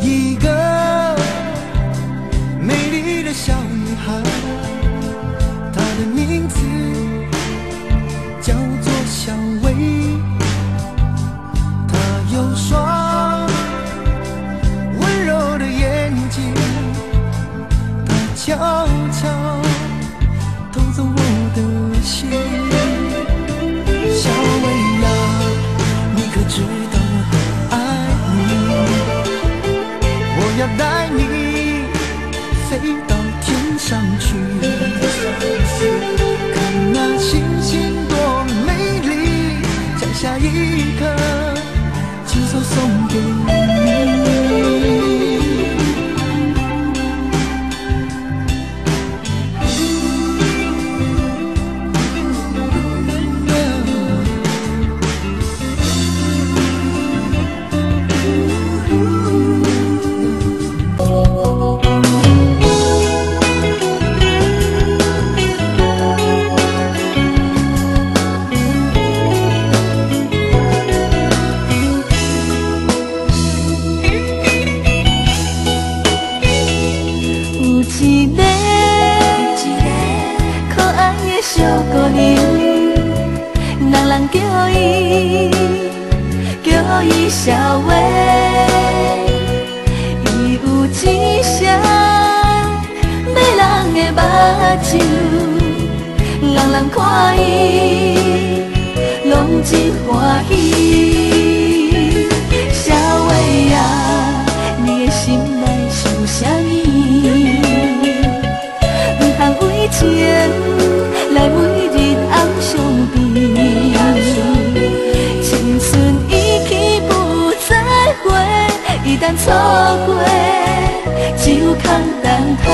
一个美丽的小女孩，她的名字叫做小薇。她有双温柔的眼睛，她悄悄偷走我的心。小薇呀，你可知道我多爱你？我要带你飞到天上去，看那星星多美丽，摘下一颗亲手送给你。小姑娘，人叫伊小薇，伊有一双迷人的目睭，人看伊拢真欢喜。小薇啊，你的心内想啥物？不通为情来每日暗相逼，青春已去不再回，一旦错过，只有空等待。